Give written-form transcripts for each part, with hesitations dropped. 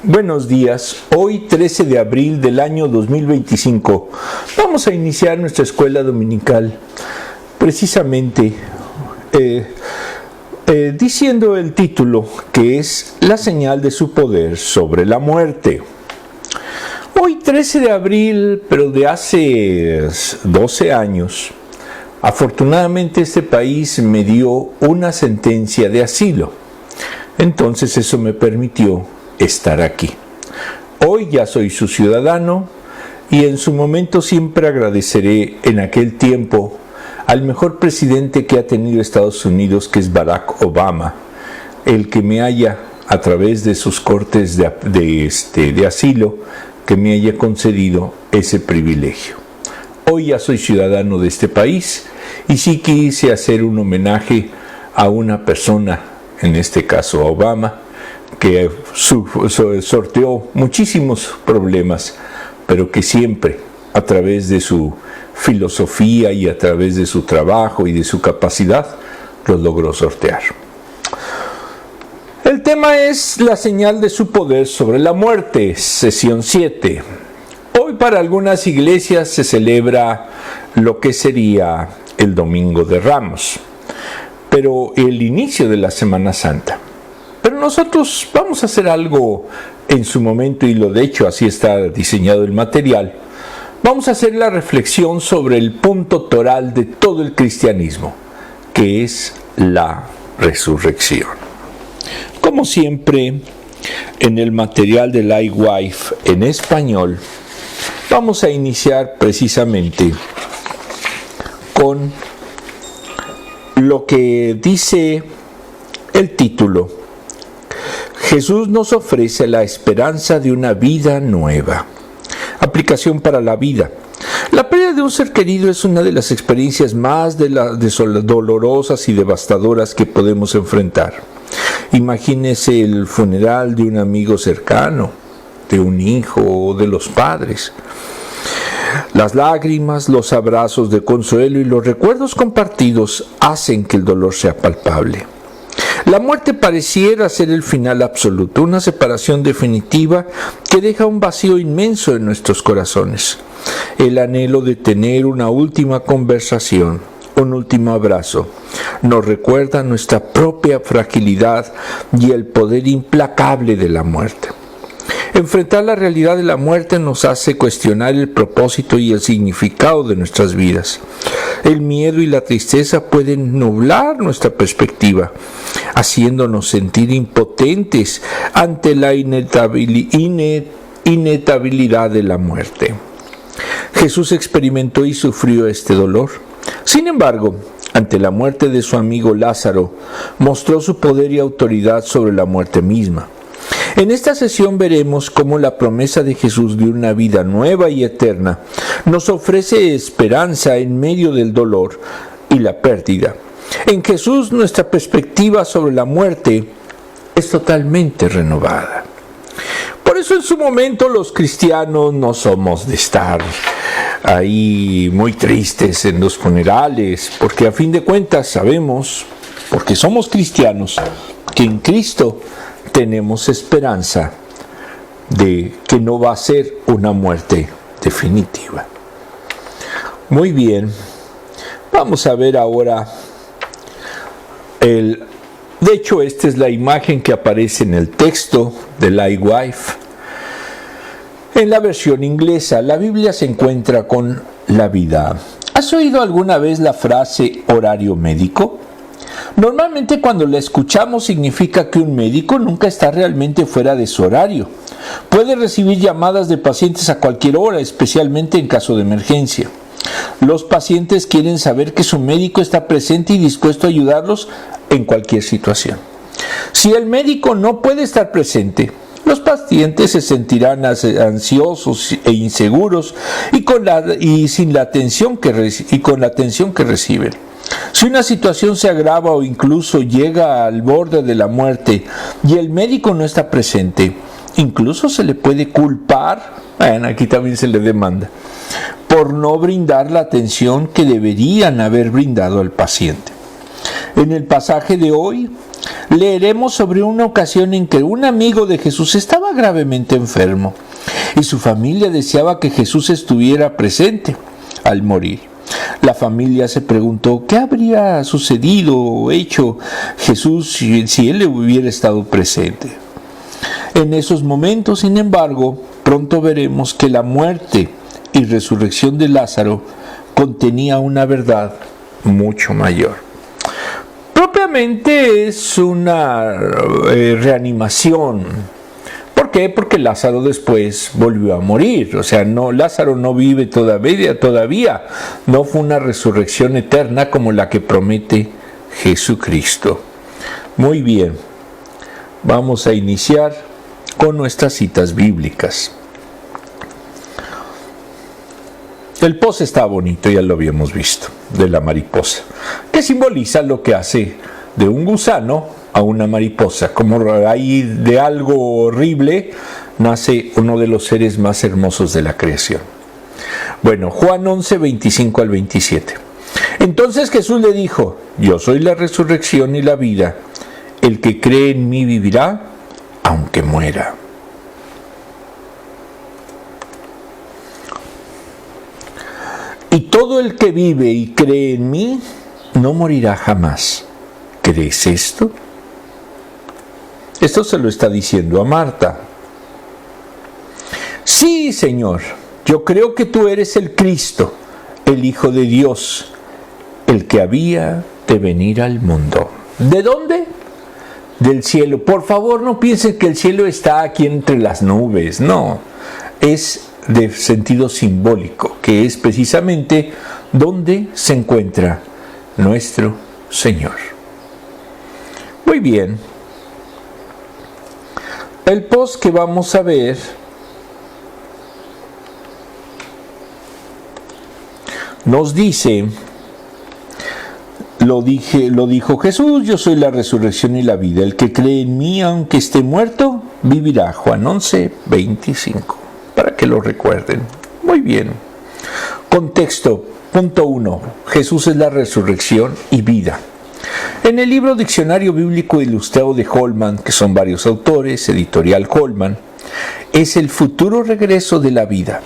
Buenos días, hoy 13 de abril del año 2025 vamos a iniciar nuestra escuela dominical precisamente diciendo el título que es La señal de su poder sobre la muerte. Hoy 13 de abril, pero de hace 12 años, afortunadamente este país me dio una sentencia de asilo, entonces eso me permitió estar aquí. Hoy ya soy su ciudadano y en su momento siempre agradeceré en aquel tiempo al mejor presidente que ha tenido Estados Unidos, que es Barack Obama, el que me haya, a través de sus cortes de asilo, que me haya concedido ese privilegio. Hoy ya soy ciudadano de este país y sí quise hacer un homenaje a una persona, en este caso a Obama, que sorteó muchísimos problemas, pero que siempre, a través de su filosofía y a través de su trabajo y de su capacidad, los logró sortear. El tema es la señal de su poder sobre la muerte, sesión 7. Hoy para algunas iglesias se celebra lo que sería el Domingo de Ramos, pero el inicio de la Semana Santa. Pero nosotros vamos a hacer algo en su momento, y de hecho así está diseñado el material. Vamos a hacer la reflexión sobre el punto toral de todo el cristianismo, que es la resurrección. Como siempre, en el material de Lightwife en español, vamos a iniciar precisamente con lo que dice el título: Jesús nos ofrece la esperanza de una vida nueva. Aplicación para la vida. La pérdida de un ser querido es una de las experiencias más dolorosas y devastadoras que podemos enfrentar. Imagínese el funeral de un amigo cercano, de un hijo o de los padres. Las lágrimas, los abrazos de consuelo y los recuerdos compartidos hacen que el dolor sea palpable. La muerte pareciera ser el final absoluto, una separación definitiva que deja un vacío inmenso en nuestros corazones. El anhelo de tener una última conversación, un último abrazo, nos recuerda nuestra propia fragilidad y el poder implacable de la muerte. Enfrentar la realidad de la muerte nos hace cuestionar el propósito y el significado de nuestras vidas. El miedo y la tristeza pueden nublar nuestra perspectiva, haciéndonos sentir impotentes ante la inevitabilidad de la muerte. Jesús experimentó y sufrió este dolor. Sin embargo, ante la muerte de su amigo Lázaro, mostró su poder y autoridad sobre la muerte misma. En esta sesión veremos cómo la promesa de Jesús de una vida nueva y eterna nos ofrece esperanza en medio del dolor y la pérdida. En Jesús nuestra perspectiva sobre la muerte es totalmente renovada. Por eso en su momento los cristianos no somos de estar ahí muy tristes en los funerales, porque a fin de cuentas sabemos, porque somos cristianos, que en Cristo tenemos esperanza de que no va a ser una muerte definitiva. Muy bien, vamos a ver ahora de hecho, esta es la imagen que aparece en el texto de Lightwife. En la versión inglesa, la Biblia se encuentra con la vida. ¿Has oído alguna vez la frase horario médico? Normalmente cuando la escuchamos significa que un médico nunca está realmente fuera de su horario. Puede recibir llamadas de pacientes a cualquier hora, especialmente en caso de emergencia. Los pacientes quieren saber que su médico está presente y dispuesto a ayudarlos en cualquier situación. Si el médico no puede estar presente, los pacientes se sentirán ansiosos e inseguros con la atención que reciben. Si una situación se agrava o incluso llega al borde de la muerte y el médico no está presente, incluso se le puede culpar, aquí también se le demanda, por no brindar la atención que deberían haber brindado al paciente. En el pasaje de hoy, leeremos sobre una ocasión en que un amigo de Jesús estaba gravemente enfermo y su familia deseaba que Jesús estuviera presente al morir. La familia se preguntó qué habría sucedido o hecho Jesús si él hubiera estado presente. En esos momentos, sin embargo, pronto veremos que la muerte y resurrección de Lázaro contenía una verdad mucho mayor. Propiamente es una reanimación. ¿Por qué? Porque Lázaro después volvió a morir. O sea, Lázaro no vive todavía. No fue una resurrección eterna como la que promete Jesucristo. Muy bien, vamos a iniciar con nuestras citas bíblicas. El post está bonito, ya lo habíamos visto, de la mariposa, que simboliza lo que hace de un gusano a una mariposa. Como ahí de algo horrible nace uno de los seres más hermosos de la creación. Bueno, Juan 11, 25 al 27. Entonces Jesús le dijo: yo soy la resurrección y la vida. El que cree en mí vivirá, aunque muera. Y todo el que vive y cree en mí no morirá jamás. ¿Crees esto? Esto se lo está diciendo a Marta. Sí, Señor, yo creo que tú eres el Cristo, el Hijo de Dios, el que había de venir al mundo. ¿De dónde? Del cielo. Por favor, no piensen que el cielo está aquí entre las nubes. No, es de sentido simbólico, que es precisamente donde se encuentra nuestro Señor. Muy bien. El post que vamos a ver nos dice: lo dijo Jesús, yo soy la resurrección y la vida. El que cree en mí, aunque esté muerto, vivirá. Juan 11, 25. Para que lo recuerden. Muy bien. Contexto. Punto 1. Jesús es la resurrección y vida. En el libro Diccionario Bíblico Ilustrado de Holman, que son varios autores, editorial Holman, es el futuro regreso de la vida.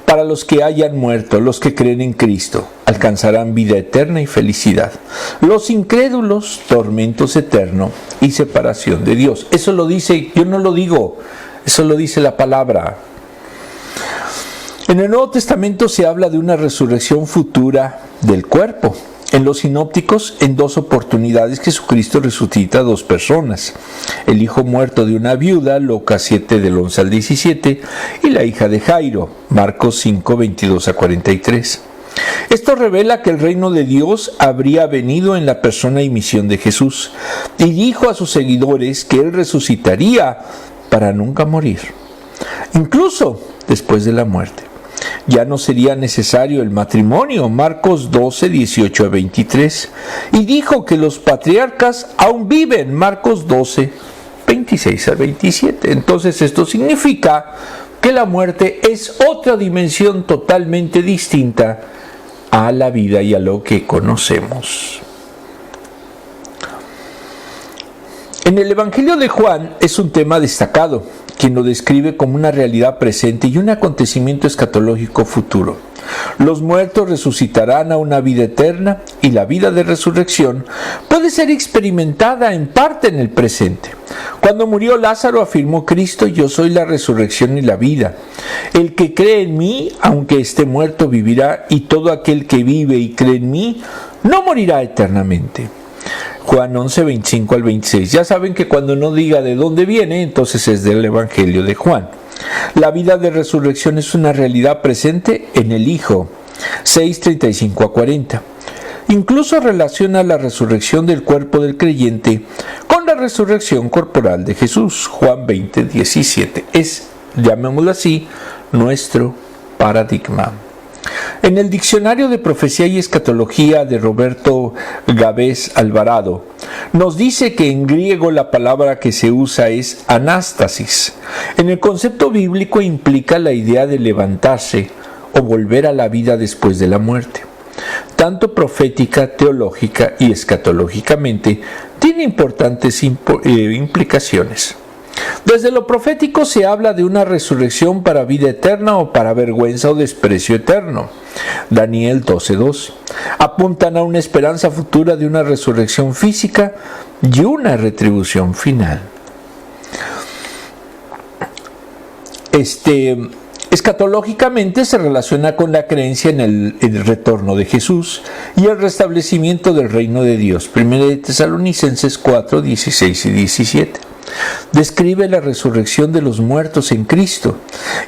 Para los que hayan muerto, los que creen en Cristo, alcanzarán vida eterna y felicidad. Los incrédulos, tormentos eternos y separación de Dios. Eso lo dice, yo no lo digo, eso lo dice la palabra. En el Nuevo Testamento se habla de una resurrección futura del cuerpo. En los sinópticos, en 2 oportunidades, Jesucristo resucita a 2 personas. El hijo muerto de una viuda, Lucas 7 del 11 al 17, y la hija de Jairo, Marcos 5, 22 a 43. Esto revela que el reino de Dios habría venido en la persona y misión de Jesús, y dijo a sus seguidores que Él resucitaría para nunca morir, incluso después de la muerte. Ya no sería necesario el matrimonio, Marcos 12, 18 a 23, y dijo que los patriarcas aún viven, Marcos 12, 26 a 27. Entonces esto significa que la muerte es otra dimensión totalmente distinta a la vida y a lo que conocemos. En el Evangelio de Juan es un tema destacado, quien lo describe como una realidad presente y un acontecimiento escatológico futuro. Los muertos resucitarán a una vida eterna y la vida de resurrección puede ser experimentada en parte en el presente. Cuando murió Lázaro afirmó Cristo: yo soy la resurrección y la vida. El que cree en mí, aunque esté muerto, vivirá, y todo aquel que vive y cree en mí no morirá eternamente. Juan 11, 25 al 26. Ya saben que cuando no diga de dónde viene, entonces es del Evangelio de Juan. La vida de resurrección es una realidad presente en el Hijo. 6, 35 a 40. Incluso relaciona la resurrección del cuerpo del creyente con la resurrección corporal de Jesús. Juan 20, 17. Es, llamémoslo así, nuestro paradigma. En el Diccionario de Profecía y Escatología de Roberto Gávez Alvarado, nos dice que en griego la palabra que se usa es anástasis. En el concepto bíblico implica la idea de levantarse o volver a la vida después de la muerte. Tanto profética, teológica y escatológicamente, tiene importantes implicaciones. Desde lo profético se habla de una resurrección para vida eterna o para vergüenza o desprecio eterno. Daniel 12:2. Apuntan a una esperanza futura de una resurrección física y una retribución final. Escatológicamente se relaciona con la creencia en el retorno de Jesús y el restablecimiento del reino de Dios. 1 Tesalonicenses 4, 16 y 17. Describe la resurrección de los muertos en Cristo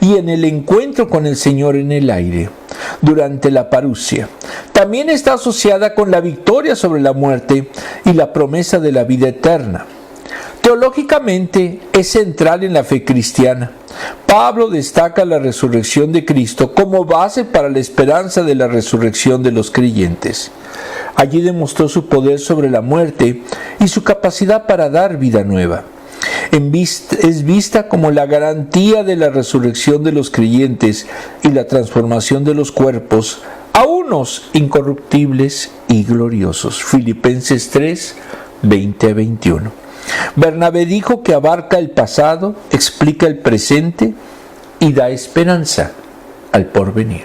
y en el encuentro con el Señor en el aire, durante la parusia. También está asociada con la victoria sobre la muerte y la promesa de la vida eterna. Teológicamente es central en la fe cristiana. Pablo destaca la resurrección de Cristo como base para la esperanza de la resurrección de los creyentes. Allí demostró su poder sobre la muerte y su capacidad para dar vida nueva. Es vista como la garantía de la resurrección de los creyentes y la transformación de los cuerpos a unos incorruptibles y gloriosos. Filipenses 3, 20-21. Bernabé dijo que abarca el pasado, explica el presente y da esperanza al porvenir.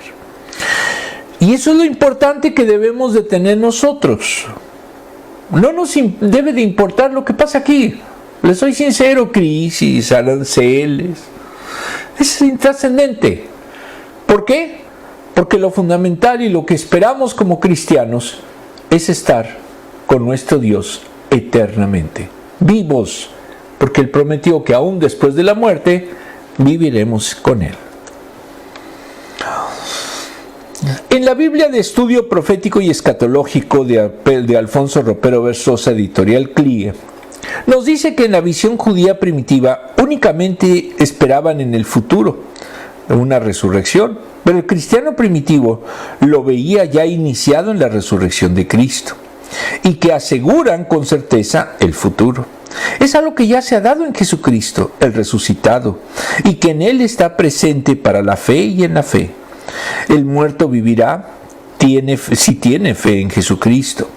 Y eso es lo importante que debemos de tener nosotros. No nos debe de importar lo que pasa aquí. Les soy sincero, crisis, aranceles. Es intrascendente. ¿Por qué? Porque lo fundamental y lo que esperamos como cristianos es estar con nuestro Dios eternamente. Vivos, porque Él prometió que aún después de la muerte viviremos con Él. En la Biblia de Estudio Profético y Escatológico de Alfonso Ropero Versosa, editorial CLIE, nos dice que en la visión judía primitiva únicamente esperaban en el futuro una resurrección, pero el cristiano primitivo lo veía ya iniciado en la resurrección de Cristo y que aseguran con certeza el futuro. Es algo que ya se ha dado en Jesucristo, el resucitado, y que en Él está presente para la fe y en la fe. El muerto vivirá si tiene fe en Jesucristo.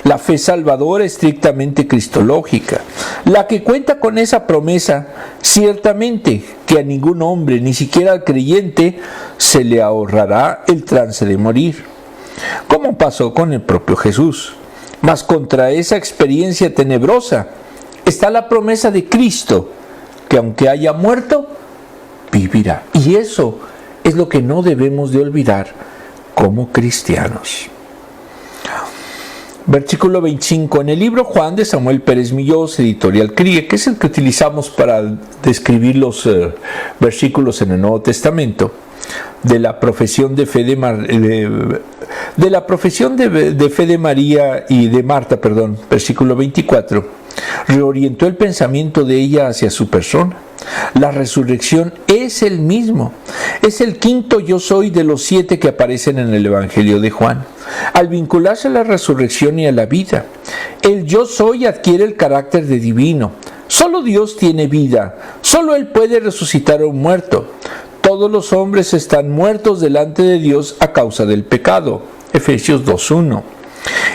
La fe salvadora estrictamente cristológica, la que cuenta con esa promesa, ciertamente que a ningún hombre, ni siquiera al creyente, se le ahorrará el trance de morir, como pasó con el propio Jesús. Mas contra esa experiencia tenebrosa está la promesa de Cristo, que aunque haya muerto, vivirá. Y eso es lo que no debemos de olvidar como cristianos. Versículo 25. En el libro Juan de Samuel Pérez Millós, editorial CRIE, que es el que utilizamos para describir los versículos en el Nuevo Testamento, de la profesión de fe de María y de Marta, versículo 24, reorientó el pensamiento de ella hacia su persona. La resurrección es el mismo. Es el quinto yo soy de los 7 que aparecen en el Evangelio de Juan. Al vincularse a la resurrección y a la vida, el yo soy adquiere el carácter de divino. Solo Dios tiene vida. Solo Él puede resucitar a un muerto. Todos los hombres están muertos delante de Dios a causa del pecado. Efesios 2:1.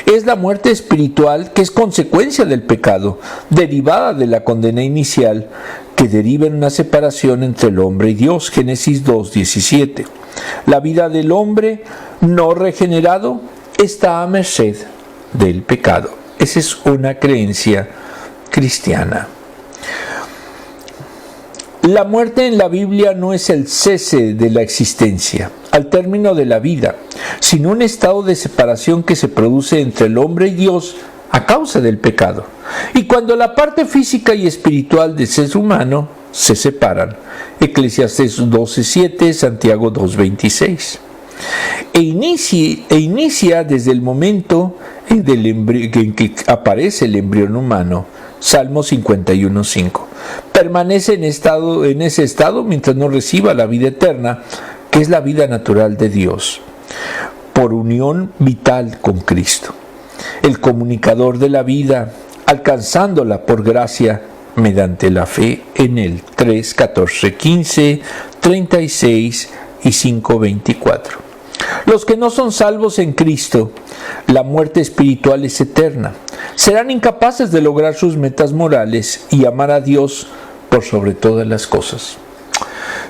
Es la muerte espiritual que es consecuencia del pecado, derivada de la condena inicial, que deriva en una separación entre el hombre y Dios. Génesis 2:17. La vida del hombre no regenerado está a merced del pecado. Esa es una creencia cristiana. La muerte en la Biblia no es el cese de la existencia, al término de la vida, sino un estado de separación que se produce entre el hombre y Dios a causa del pecado. Y cuando la parte física y espiritual del ser humano se separan. Eclesiastés 12:7, Santiago 2:26. E inicia desde el momento en que aparece el embrión humano. Salmo 51:5. Permanece en ese estado mientras no reciba la vida eterna, que es la vida natural de Dios, por unión vital con Cristo, el comunicador de la vida, alcanzándola por gracia mediante la fe en Él. 3:14-15, 36 y 5:24. Los que no son salvos en Cristo, la muerte espiritual es eterna. Serán incapaces de lograr sus metas morales y amar a Dios por sobre todas las cosas.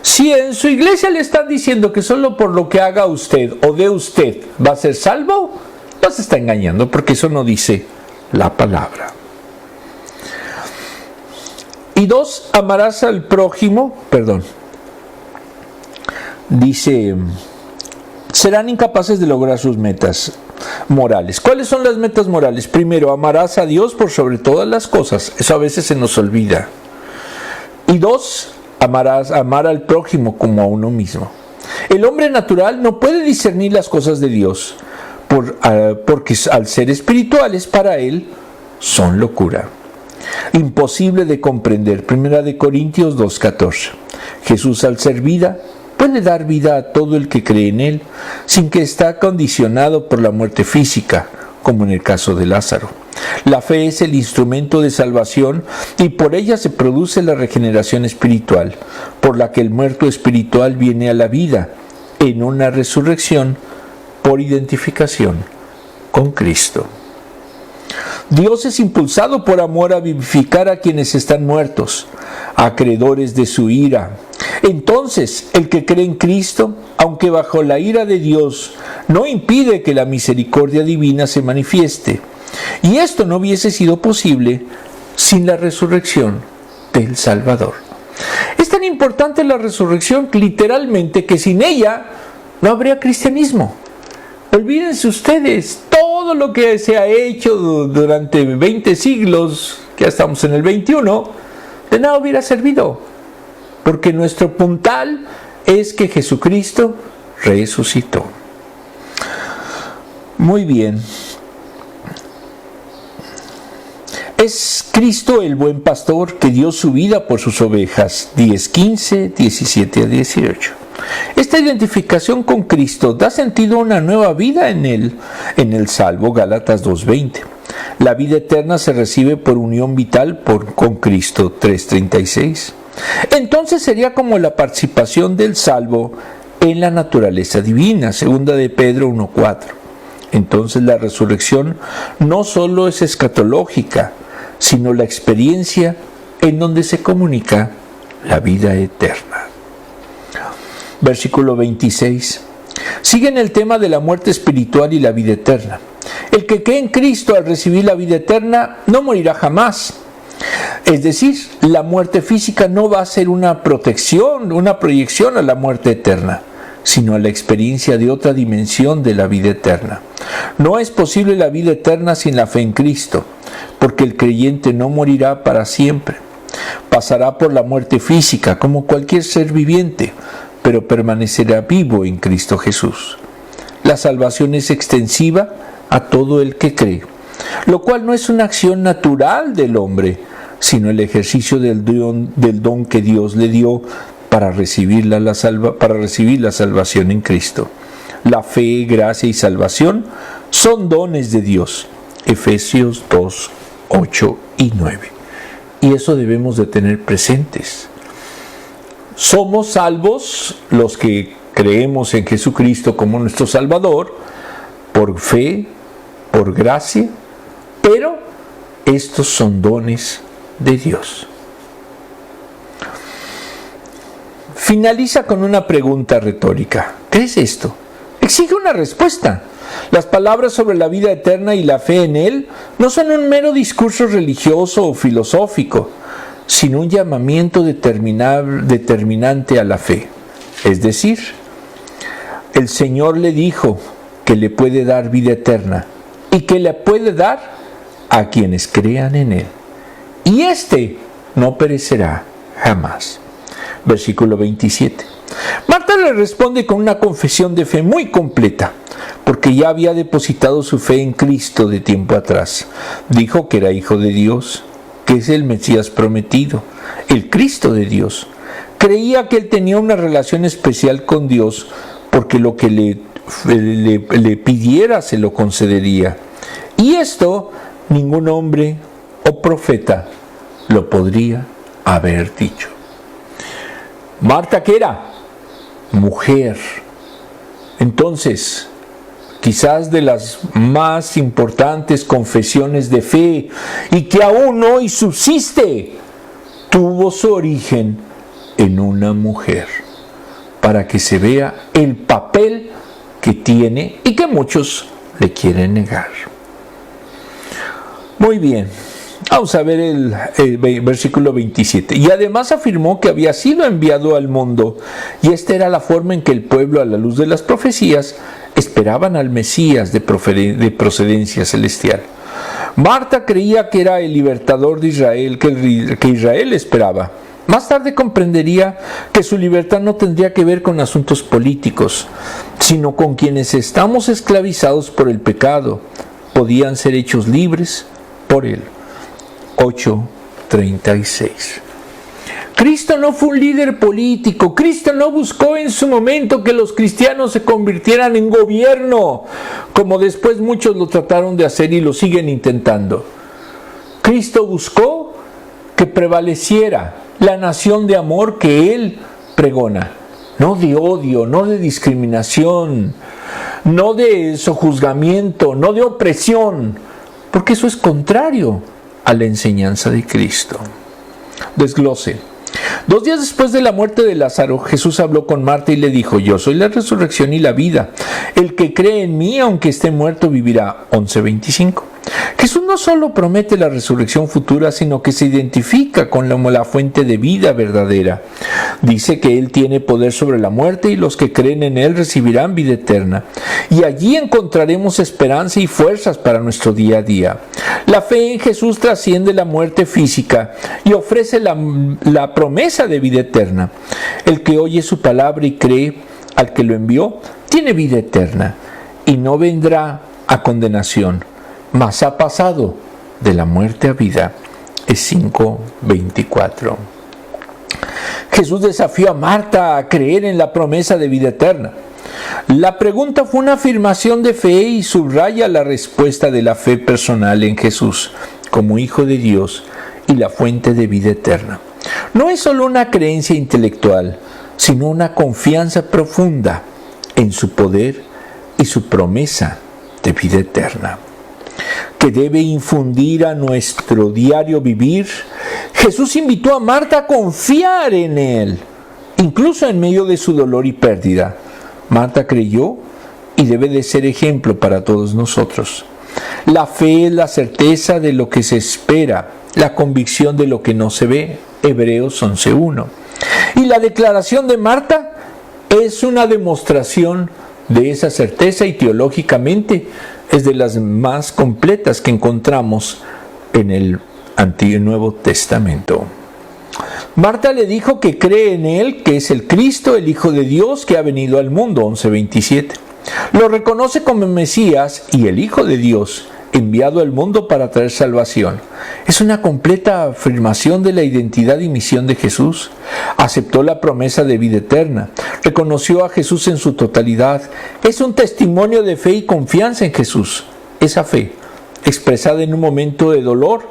Si en su iglesia le están diciendo que solo por lo que haga usted o de usted va a ser salvo, no se está engañando, porque eso no dice la palabra. Y 2, amarás al prójimo, dice, serán incapaces de lograr sus metas morales. ¿Cuáles son las metas morales? Primero, amarás a Dios por sobre todas las cosas. Eso a veces se nos olvida. Y 2, amar al prójimo como a uno mismo. El hombre natural no puede discernir las cosas de Dios, porque al ser espirituales para él son locura. Imposible de comprender. 1 Corintios 2:14. Jesús, al ser vida, puede dar vida a todo el que cree en él, sin que esté condicionado por la muerte física, como en el caso de Lázaro. La fe es el instrumento de salvación y por ella se produce la regeneración espiritual, por la que el muerto espiritual viene a la vida en una resurrección por identificación con Cristo. Dios es impulsado por amor a vivificar a quienes están muertos, acreedores de su ira. Entonces, el que cree en Cristo, aunque bajo la ira de Dios, no impide que la misericordia divina se manifieste. Y esto no hubiese sido posible sin la resurrección del Salvador. Es tan importante la resurrección, literalmente, que sin ella no habría cristianismo. Olvídense ustedes, todo lo que se ha hecho durante 20 siglos, que ya estamos en el 21, de nada hubiera servido. Porque nuestro puntal es que Jesucristo resucitó. Muy bien. Es Cristo el buen pastor que dio su vida por sus ovejas. 10:15, 17 a 18. Esta identificación con Cristo da sentido a una nueva vida en el salvo, Gálatas 2:20. La vida eterna se recibe por unión vital con Cristo, 3:36. Entonces sería como la participación del salvo en la naturaleza divina, 2 de Pedro 1:4. Entonces la resurrección no solo es escatológica, sino la experiencia en donde se comunica la vida eterna. Versículo 26. Sigue en el tema de la muerte espiritual y la vida eterna. El que cree en Cristo al recibir la vida eterna no morirá jamás. Es decir, la muerte física no va a ser una protección, una proyección a la muerte eterna, sino a la experiencia de otra dimensión de la vida eterna. No es posible la vida eterna sin la fe en Cristo, porque el creyente no morirá para siempre. Pasará por la muerte física como cualquier ser viviente, pero permanecerá vivo en Cristo Jesús. La salvación es extensiva a todo el que cree, lo cual no es una acción natural del hombre, sino el ejercicio del don que Dios le dio para recibir la salvación en Cristo. La fe, gracia y salvación son dones de Dios. Efesios 2, 8 y 9. Y eso debemos de tener presentes. Somos salvos los que creemos en Jesucristo como nuestro Salvador, por fe, por gracia, pero estos son dones de Dios. Finaliza con una pregunta retórica. ¿Crees esto? Exige una respuesta. Las palabras sobre la vida eterna y la fe en Él no son un mero discurso religioso o filosófico, sino un llamamiento determinante a la fe. Es decir, el Señor le dijo que le puede dar vida eterna y que le puede dar a quienes crean en Él. Y éste no perecerá jamás. Versículo 27. Marta le responde con una confesión de fe muy completa, porque ya había depositado su fe en Cristo de tiempo atrás. Dijo que era hijo de Dios, que es el Mesías prometido, el Cristo de Dios. Creía que él tenía una relación especial con Dios, porque lo que le pidiera se lo concedería. Y esto ningún hombre o profeta lo podría haber dicho. Marta, ¿qué era? Mujer Entonces, quizás de las más importantes confesiones de fe y que aún hoy subsiste, tuvo su origen en una mujer, para que se vea el papel que tiene y que muchos le quieren negar. Muy bien, vamos a ver el versículo 27. Y además afirmó que había sido enviado al mundo, y esta era la forma en que el pueblo, a la luz de las profecías, esperaban al Mesías de procedencia celestial. Marta creía que era el libertador de Israel, que Israel esperaba. Más tarde comprendería que su libertad no tendría que ver con asuntos políticos, sino con quienes estamos esclavizados por el pecado. Podían ser hechos libres por él. 8:36. Cristo no fue un líder político. Cristo no buscó en su momento que los cristianos se convirtieran en gobierno, como después muchos lo trataron de hacer y lo siguen intentando. Cristo buscó que prevaleciera la nación de amor que Él pregona, no de odio, no de discriminación, no de sojuzgamiento, no de opresión, porque eso es contrario a la enseñanza de Cristo. Desglose. 2 días después de la muerte de Lázaro, Jesús habló con Marta y le dijo: yo soy la resurrección y la vida. El que cree en mí, aunque esté muerto, vivirá. 11:25. Jesús no solo promete la resurrección futura, sino que se identifica con la fuente de vida verdadera. Dice que Él tiene poder sobre la muerte y los que creen en Él recibirán vida eterna. Y allí encontraremos esperanza y fuerzas para nuestro día a día. La fe en Jesús trasciende la muerte física y ofrece la promesa de vida eterna. El que oye su palabra y cree al que lo envió, tiene vida eterna y no vendrá a condenación, mas ha pasado de la muerte a vida. Es 5:24. Jesús desafió a Marta a creer en la promesa de vida eterna. La pregunta fue una afirmación de fe y subraya la respuesta de la fe personal en Jesús como Hijo de Dios y la fuente de vida eterna. No es solo una creencia intelectual, sino una confianza profunda en su poder y su promesa de vida eterna, que debe infundir a nuestro diario vivir. Jesús invitó a Marta a confiar en Él, incluso en medio de su dolor y pérdida. Marta creyó y debe de ser ejemplo para todos nosotros. La fe es la certeza de lo que se espera, la convicción de lo que no se ve. Hebreos 11:1. Y la declaración de Marta es una demostración de esa certeza y teológicamente es de las más completas que encontramos en el Antiguo y Nuevo Testamento. Marta le dijo que cree en Él, que es el Cristo, el Hijo de Dios, que ha venido al mundo. 11:27. Lo reconoce como Mesías y el Hijo de Dios, enviado al mundo para traer salvación. Es una completa afirmación de la identidad y misión de Jesús. Aceptó la promesa de vida eterna. Reconoció a Jesús en su totalidad. Es un testimonio de fe y confianza en Jesús. Esa fe, expresada en un momento de dolor,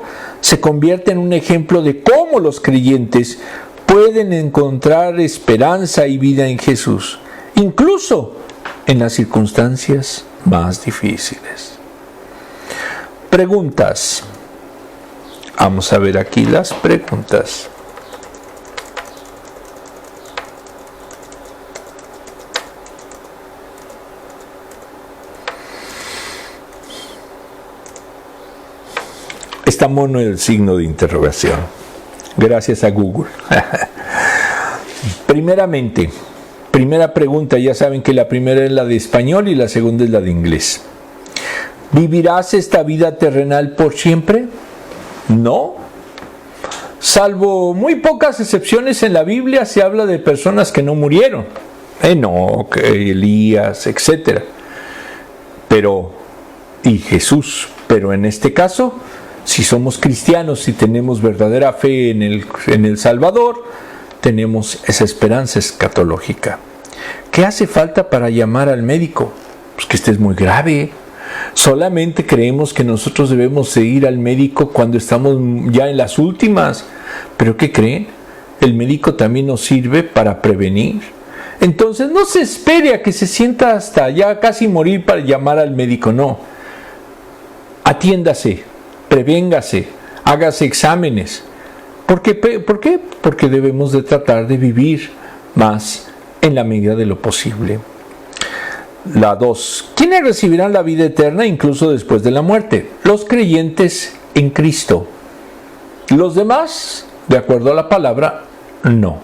se convierte en un ejemplo de cómo los creyentes pueden encontrar esperanza y vida en Jesús, incluso en las circunstancias más difíciles. Preguntas. Vamos a ver aquí las preguntas. Está mono el signo de interrogación. Gracias a Google. Primeramente, primera pregunta, ya saben que la primera es la de español y la segunda es la de inglés. ¿Vivirás esta vida terrenal por siempre? No. Salvo muy pocas excepciones en la Biblia, se habla de personas que no murieron. Enoc, Elías, etc. Y Jesús. Pero en este caso, si somos cristianos y tenemos verdadera fe en el Salvador, tenemos esa esperanza escatológica. ¿Qué hace falta para llamar al médico? Pues que estés muy grave. Solamente creemos que nosotros debemos de ir al médico cuando estamos ya en las últimas. ¿Pero qué creen? El médico también nos sirve para prevenir. Entonces no se espere a que se sienta hasta ya casi morir para llamar al médico, no. Atiéndase, prevéngase, hágase exámenes. ¿Por qué? Porque debemos de tratar de vivir más en la medida de lo posible. La 2. ¿Quiénes recibirán la vida eterna incluso después de la muerte? Los creyentes en Cristo. Los demás, de acuerdo a la palabra, no.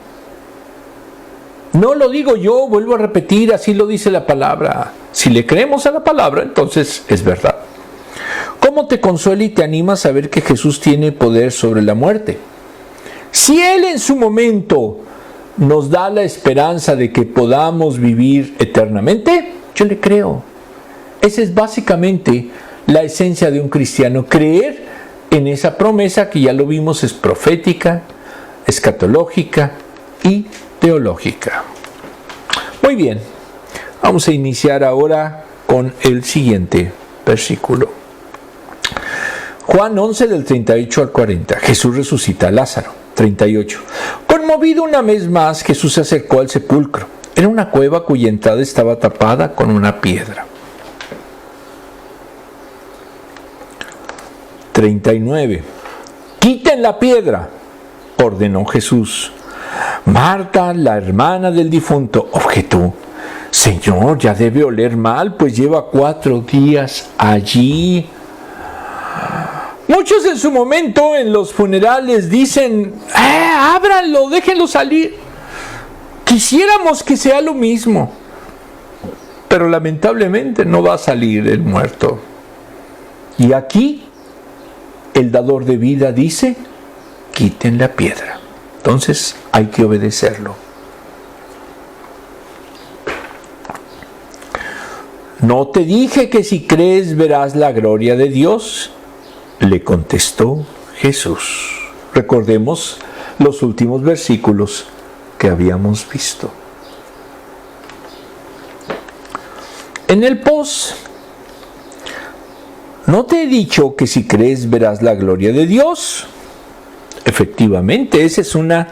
No lo digo yo, vuelvo a repetir, así lo dice la palabra. Si le creemos a la palabra, entonces es verdad. ¿Cómo te consuela y te anima a saber que Jesús tiene poder sobre la muerte? Si Él en su momento nos da la esperanza de que podamos vivir eternamente, yo le creo. Esa es básicamente la esencia de un cristiano, creer en esa promesa que ya lo vimos es profética, escatológica y teológica. Muy bien, vamos a iniciar ahora con el siguiente versículo. Juan 11 del 38 al 40. Jesús resucita a Lázaro. 38. Conmovido una vez más, Jesús se acercó al sepulcro. Era una cueva cuya entrada estaba tapada con una piedra. 39. Quiten la piedra, ordenó Jesús. Marta, la hermana del difunto, objetó. Señor, ya debe oler mal, pues lleva 4 días allí. Muchos en su momento en los funerales dicen, ábranlo, déjenlo salir. Quisiéramos que sea lo mismo, pero lamentablemente no va a salir el muerto. Y aquí el dador de vida dice, quiten la piedra. Entonces hay que obedecerlo. ¿No te dije que si crees verás la gloria de Dios? Le contestó Jesús. Recordemos los últimos versículos que habíamos visto. En el post, ¿no te he dicho que si crees verás la gloria de Dios? Efectivamente, esa es una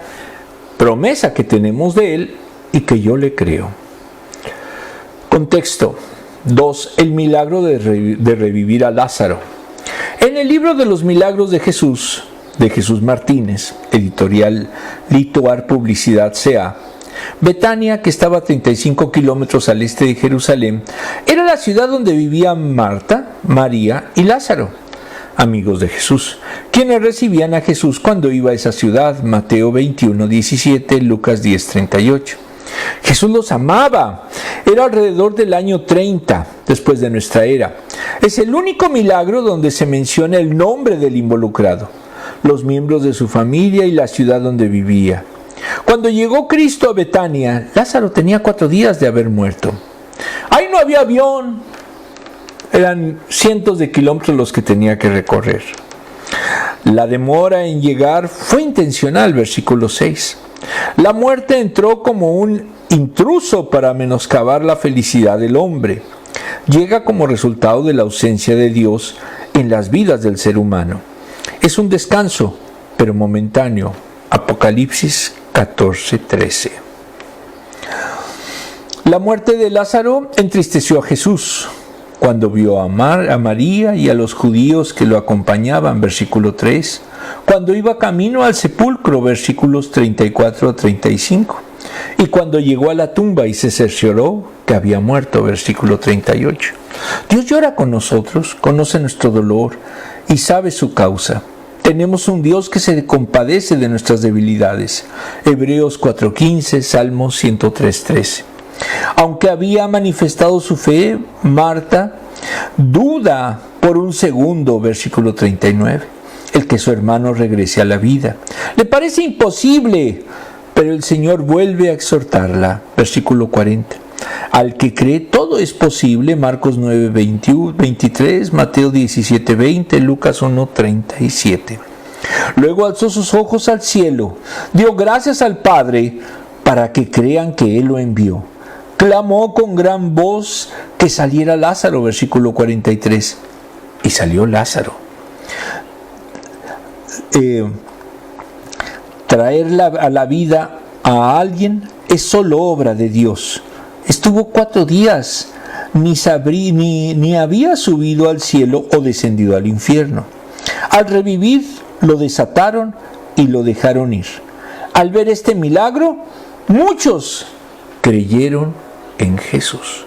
promesa que tenemos de Él y que yo le creo. Contexto. 2. El milagro de revivir a Lázaro. En el libro de los milagros de Jesús Martínez, editorial Lituar Publicidad C.A., Betania, que estaba a 35 kilómetros al este de Jerusalén, era la ciudad donde vivían Marta, María y Lázaro, amigos de Jesús, quienes recibían a Jesús cuando iba a esa ciudad, Mateo 21:17, Lucas 10:38. Jesús los amaba. Era alrededor del año 30 después de nuestra era. Es el único milagro donde se menciona el nombre del involucrado, los miembros de su familia y la ciudad donde vivía. Cuando llegó Cristo a Betania, Lázaro tenía 4 días de haber muerto. Ahí no había avión. Eran cientos de kilómetros los que tenía que recorrer. La demora en llegar fue intencional, versículo 6. La muerte entró como un intruso para menoscabar la felicidad del hombre. Llega como resultado de la ausencia de Dios en las vidas del ser humano. Es un descanso, pero momentáneo. Apocalipsis 14:13. La muerte de Lázaro entristeció a Jesús cuando vio a María y a los judíos que lo acompañaban, versículo 3, cuando iba camino al sepulcro, versículos 34 a 35, y cuando llegó a la tumba y se cercioró que había muerto, versículo 38. Dios llora con nosotros, conoce nuestro dolor y sabe su causa. Tenemos un Dios que se compadece de nuestras debilidades. Hebreos 4:15, Salmos 103:13. Aunque había manifestado su fe, Marta duda por un segundo, versículo 39, el que su hermano regrese a la vida. Le parece imposible, pero el Señor vuelve a exhortarla, versículo 40. Al que cree todo es posible, Marcos 9:23, Mateo 17:20, Lucas 1:37. Luego alzó sus ojos al cielo, dio gracias al Padre para que crean que Él lo envió. Clamó con gran voz que saliera Lázaro, versículo 43, y salió Lázaro. Traer a la vida a alguien es solo obra de Dios. Estuvo 4 días, ni había subido al cielo o descendido al infierno. Al revivir, lo desataron y lo dejaron ir. Al ver este milagro, muchos creyeron en Jesús.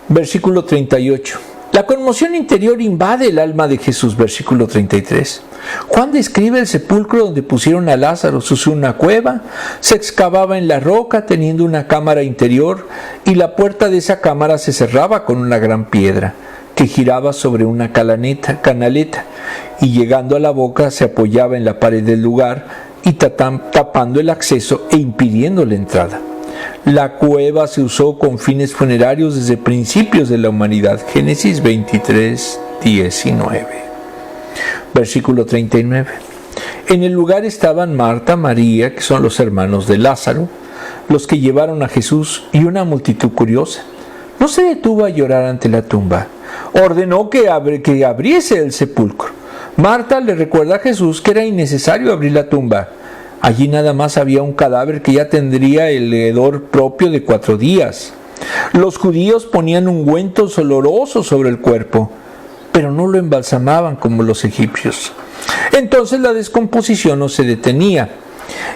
Versículo 38. La conmoción interior invade el alma de Jesús. Versículo 33. Juan describe el sepulcro donde pusieron a Lázaro. Una cueva se excavaba en la roca teniendo una cámara interior y la puerta de esa cámara se cerraba con una gran piedra que giraba sobre una canaleta y llegando a la boca se apoyaba en la pared del lugar y tapando el acceso e impidiendo la entrada. La cueva se usó con fines funerarios desde principios de la humanidad. Génesis 23, 19. Versículo 39. En el lugar estaban Marta, María, que son los hermanos de Lázaro, los que llevaron a Jesús, y una multitud curiosa. No se detuvo a llorar ante la tumba. Ordenó que abriese el sepulcro. Marta le recuerda a Jesús que era innecesario abrir la tumba. Allí nada más había un cadáver que ya tendría el hedor propio de 4 días. Los judíos ponían ungüentos olorosos sobre el cuerpo, pero no lo embalsamaban como los egipcios. Entonces la descomposición no se detenía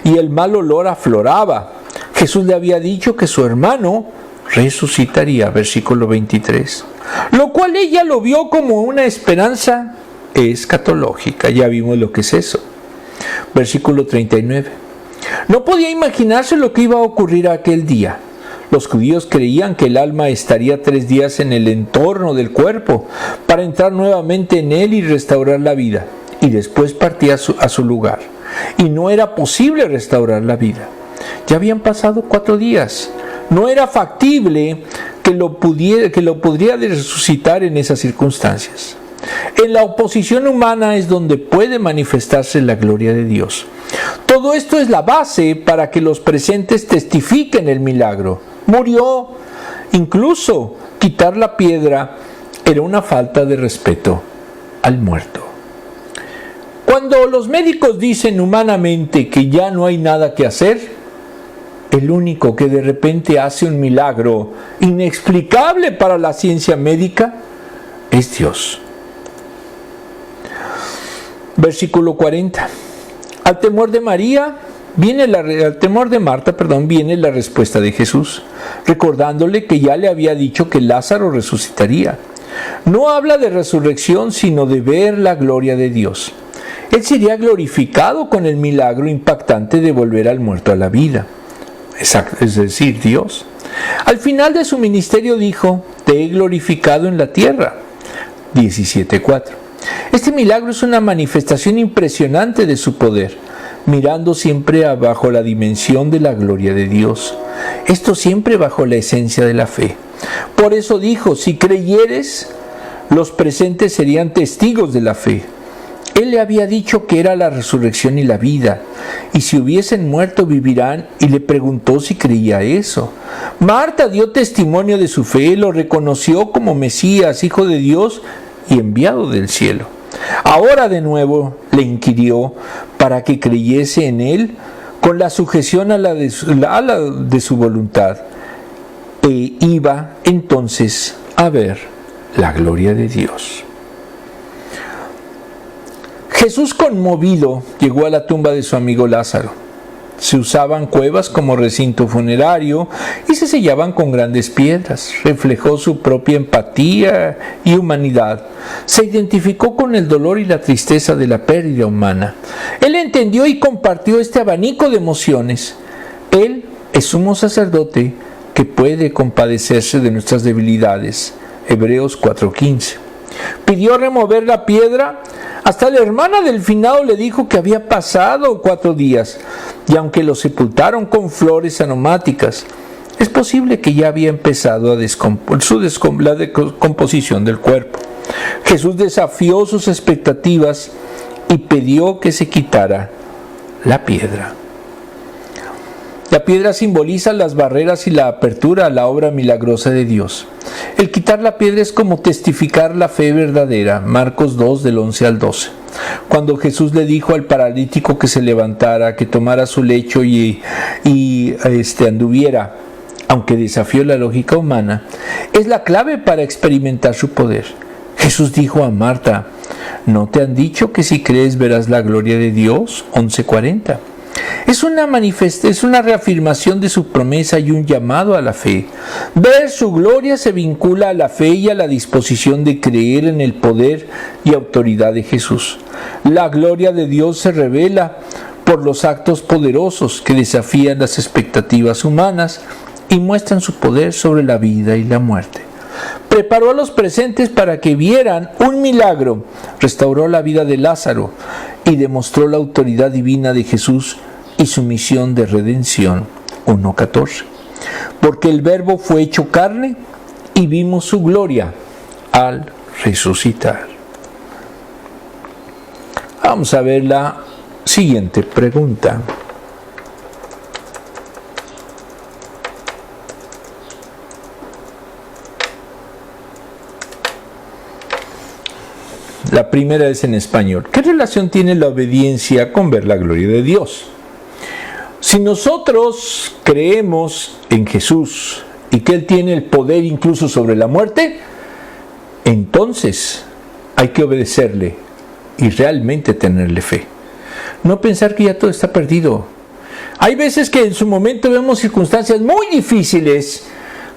y el mal olor afloraba. Jesús le había dicho que su hermano resucitaría, versículo 23, lo cual ella lo vio como una esperanza escatológica. Ya vimos lo que es eso. Versículo 39. No podía imaginarse lo que iba a ocurrir aquel día. Los judíos creían que el alma estaría 3 días en el entorno del cuerpo para entrar nuevamente en él y restaurar la vida, y después partía a su lugar. Y no era posible restaurar la vida. Ya habían pasado 4 días. No era factible que lo podría resucitar en esas circunstancias. En la oposición humana es donde puede manifestarse la gloria de Dios. Todo esto es la base para que los presentes testifiquen el milagro. Murió. Incluso quitar la piedra era una falta de respeto al muerto. Cuando los médicos dicen humanamente que ya no hay nada que hacer, el único que de repente hace un milagro inexplicable para la ciencia médica es Dios. Versículo 40. Al temor de Marta, viene la respuesta de Jesús, recordándole que ya le había dicho que Lázaro resucitaría. No habla de resurrección, sino de ver la gloria de Dios. Él sería glorificado con el milagro impactante de volver al muerto a la vida. Es decir, Dios. Al final de su ministerio dijo: te he glorificado en la tierra. 17:4. Este milagro es una manifestación impresionante de su poder, mirando siempre abajo la dimensión de la gloria de Dios. Esto siempre bajo la esencia de la fe. Por eso dijo: si creyeres, los presentes serían testigos de la fe. Él le había dicho que era la resurrección y la vida, y si hubiesen muerto vivirán, y le preguntó si creía eso. Marta dio testimonio de su fe, lo reconoció como Mesías, Hijo de Dios y enviado del cielo. Ahora de nuevo le inquirió para que creyese en él con la sujeción a la de su voluntad, e iba entonces a ver la gloria de Dios. Jesús, conmovido, llegó a la tumba de su amigo Lázaro. Se usaban cuevas como recinto funerario y se sellaban con grandes piedras. Reflejó su propia empatía y humanidad. Se identificó con el dolor y la tristeza de la pérdida humana. Él entendió y compartió este abanico de emociones. Él es sumo sacerdote que puede compadecerse de nuestras debilidades. Hebreos 4:15. Pidió remover la piedra. Hasta la hermana del finado le dijo que había pasado 4 días, y aunque lo sepultaron con flores aromáticas, es posible que ya había empezado la descomposición del cuerpo. Jesús desafió sus expectativas y pidió que se quitara la piedra. La piedra simboliza las barreras y la apertura a la obra milagrosa de Dios. El quitar la piedra es como testificar la fe verdadera. Marcos 2, del 11 al 12. cuando Jesús le dijo al paralítico que se levantara, que tomara su lecho y anduviera, aunque desafió la lógica humana, es la clave para experimentar su poder. Jesús dijo a Marta: ¿no te han dicho que si crees verás la gloria de Dios? 11:40. Es una reafirmación de su promesa y un llamado a la fe. Ver su gloria se vincula a la fe y a la disposición de creer en el poder y autoridad de Jesús. La gloria de Dios se revela por los actos poderosos que desafían las expectativas humanas y muestran su poder sobre la vida y la muerte. Preparó a los presentes para que vieran un milagro, restauró la vida de Lázaro y demostró la autoridad divina de Jesús y su misión de redención. 1:14. Porque el Verbo fue hecho carne y vimos su gloria al resucitar. Vamos a ver la siguiente pregunta. La primera es en español. ¿Qué relación tiene la obediencia con ver la gloria de Dios? Si nosotros creemos en Jesús y que Él tiene el poder incluso sobre la muerte, entonces hay que obedecerle y realmente tenerle fe. No pensar que ya todo está perdido. Hay veces que en su momento vemos circunstancias muy difíciles,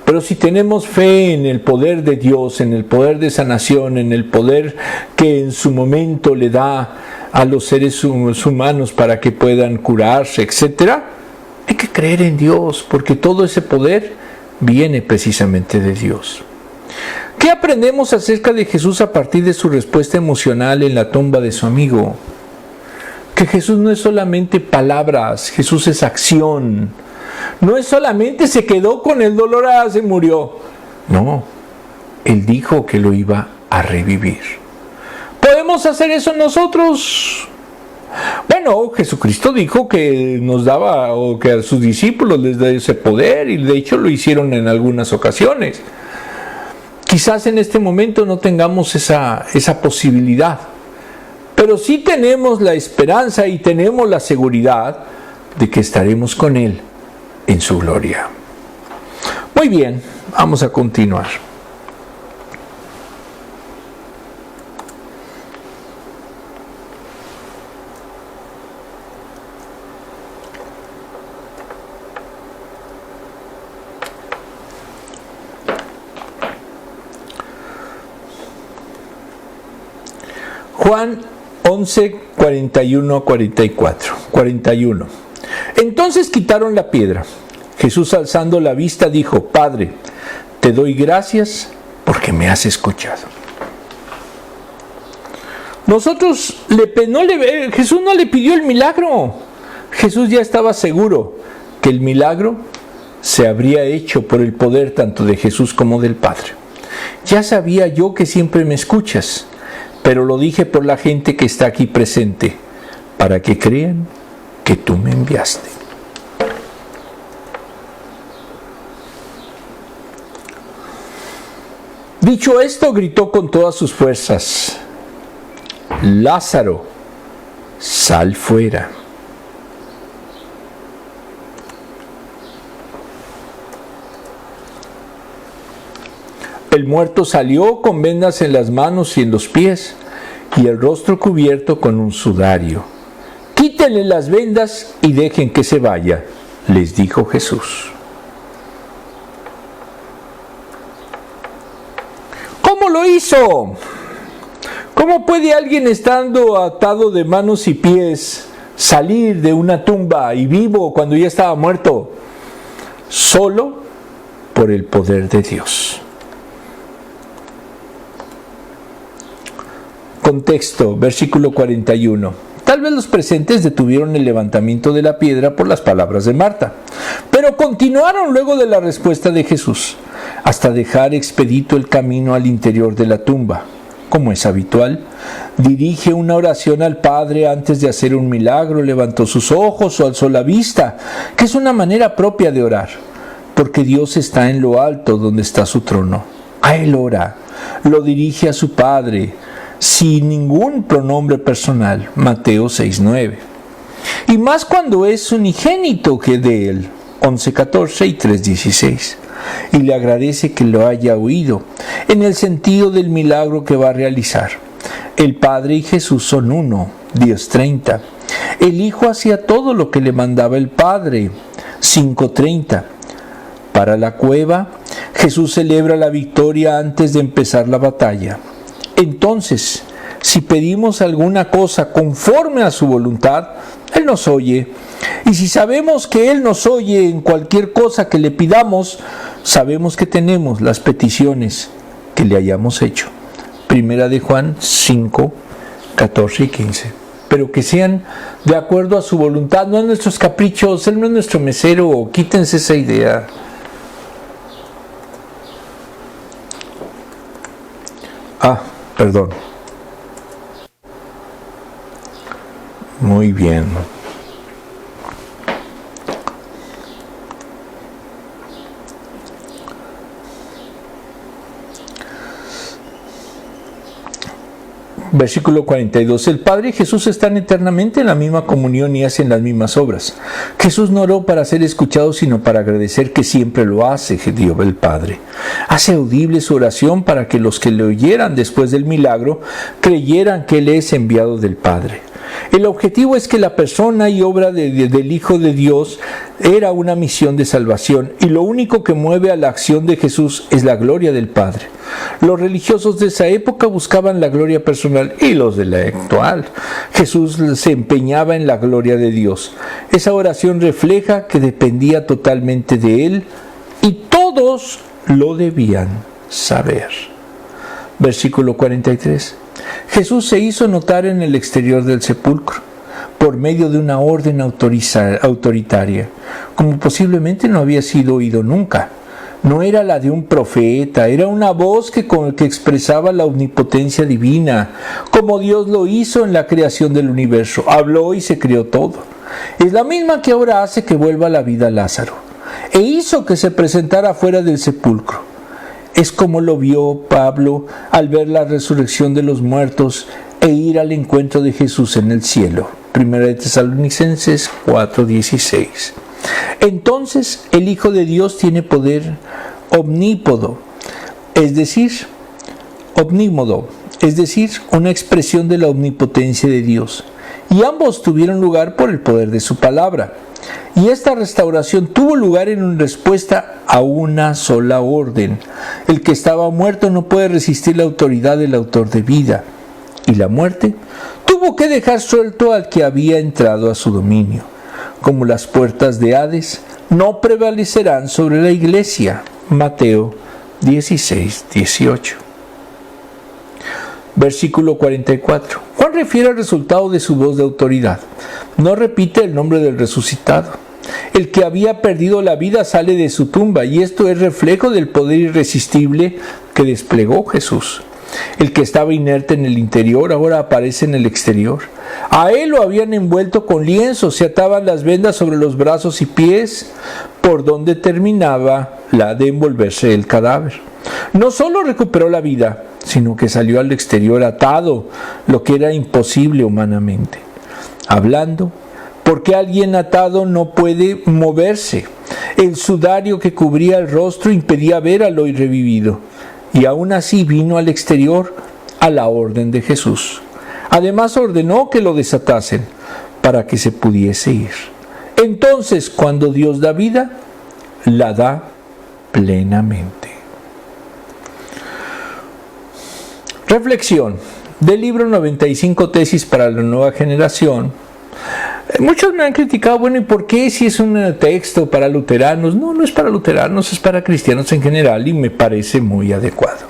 pero si tenemos fe en el poder de Dios, en el poder de sanación, en el poder que en su momento le da a los seres humanos para que puedan curarse, etc., hay que creer en Dios, porque todo ese poder viene precisamente de Dios. ¿Qué aprendemos acerca de Jesús a partir de su respuesta emocional en la tumba de su amigo? Que Jesús no es solamente palabras, Jesús es acción. No es solamente se quedó con el dolor, se murió. No, Él dijo que lo iba a revivir. ¿Podemos hacer eso nosotros? Bueno, Jesucristo dijo que nos daba, o que a sus discípulos les da ese poder, y de hecho lo hicieron en algunas ocasiones. Quizás en este momento no tengamos esa posibilidad, pero sí tenemos la esperanza y tenemos la seguridad de que estaremos con Él en su gloria. Muy bien, vamos a continuar. Juan 11, 41. Entonces quitaron la piedra. Jesús, alzando la vista, dijo: Padre, te doy gracias porque me has escuchado. Jesús no le pidió el milagro. Jesús ya estaba seguro que el milagro se habría hecho por el poder tanto de Jesús como del Padre. Ya sabía yo que siempre me escuchas, pero lo dije por la gente que está aquí presente, para que crean que tú me enviaste. Dicho esto, gritó con todas sus fuerzas: Lázaro, sal fuera. El muerto salió con vendas en las manos y en los pies, y el rostro cubierto con un sudario. Quítenle las vendas y dejen que se vaya, les dijo Jesús. ¿Cómo lo hizo? ¿Cómo puede alguien estando atado de manos y pies salir de una tumba y vivo cuando ya estaba muerto? Solo por el poder de Dios. Contexto, versículo 41. Tal vez los presentes detuvieron el levantamiento de la piedra por las palabras de Marta, pero continuaron luego de la respuesta de Jesús, hasta dejar expedito el camino al interior de la tumba. Como es habitual, dirige una oración al Padre antes de hacer un milagro, levantó sus ojos o alzó la vista, que es una manera propia de orar, porque Dios está en lo alto donde está su trono. A Él ora, lo dirige a su Padre. sin ningún pronombre personal, Mateo 6:9. Y más cuando es unigénito que de él, 11:14 y 3:16. Y le agradece que lo haya oído, en el sentido del milagro que va a realizar. El Padre y Jesús son uno, 10:30. El Hijo hacía todo lo que le mandaba el Padre, 5:30. Para la cueva, Jesús celebra la victoria antes de empezar la batalla. Entonces, si pedimos alguna cosa conforme a su voluntad, Él nos oye. Y si sabemos que Él nos oye en cualquier cosa que le pidamos, sabemos que tenemos las peticiones que le hayamos hecho. Primera de Juan 5:14 y 15. Pero que sean de acuerdo a su voluntad, no a nuestros caprichos. Él no es nuestro mesero, quítense esa idea. Perdón. Muy bien. Versículo 42. El Padre y Jesús están eternamente en la misma comunión y hacen las mismas obras. Jesús no oró para ser escuchado, sino para agradecer que siempre lo hace, Dios el Padre. Hace audible su oración para que los que le oyeran después del milagro creyeran que Él es enviado del Padre. El objetivo es que la persona y obra del Hijo de Dios era una misión de salvación, y lo único que mueve a la acción de Jesús es la gloria del Padre. Los religiosos de esa época buscaban la gloria personal, y los de la actual. Jesús se empeñaba en la gloria de Dios. Esa oración refleja que dependía totalmente de Él, y todos lo debían saber. Versículo 43. Jesús se hizo notar en el exterior del sepulcro por medio de una orden autoritaria, como posiblemente no había sido oído nunca. No era la de un profeta, era una voz que expresaba la omnipotencia divina, como Dios lo hizo en la creación del universo. Habló y se creó todo. Es la misma que ahora hace que vuelva a la vida Lázaro, e hizo que se presentara fuera del sepulcro. Es como lo vio Pablo al ver la resurrección de los muertos e ir al encuentro de Jesús en el cielo. Primera de Tesalonicenses 4:16. Entonces el Hijo de Dios tiene poder omnímodo, es decir, una expresión de la omnipotencia de Dios. Y ambos tuvieron lugar por el poder de su palabra. Y esta restauración tuvo lugar en respuesta a una sola orden. El que estaba muerto no puede resistir la autoridad del autor de vida. Y la muerte tuvo que dejar suelto al que había entrado a su dominio. Como las puertas de Hades no prevalecerán sobre la iglesia. Mateo 16:18. Versículo 44. Juan refiere al resultado de su voz de autoridad. No repite el nombre del resucitado. El que había perdido la vida sale de su tumba, y esto es reflejo del poder irresistible que desplegó Jesús. El que estaba inerte en el interior ahora aparece en el exterior. A él lo habían envuelto con lienzos, se ataban las vendas sobre los brazos y pies, por donde terminaba la de envolverse el cadáver. No solo recuperó la vida, sino que salió al exterior atado, lo que era imposible humanamente. Hablando, porque alguien atado no puede moverse. El sudario que cubría el rostro impedía ver al hoy revivido, y aún así vino al exterior a la orden de Jesús. Además ordenó que lo desatasen para que se pudiese ir. Entonces, cuando Dios da vida, la da plenamente. Reflexión del libro 95 Tesis para la Nueva Generación. Muchos me han criticado, bueno, ¿y por qué si es un texto para luteranos? No, no es para luteranos, es para cristianos en general, y me parece muy adecuado.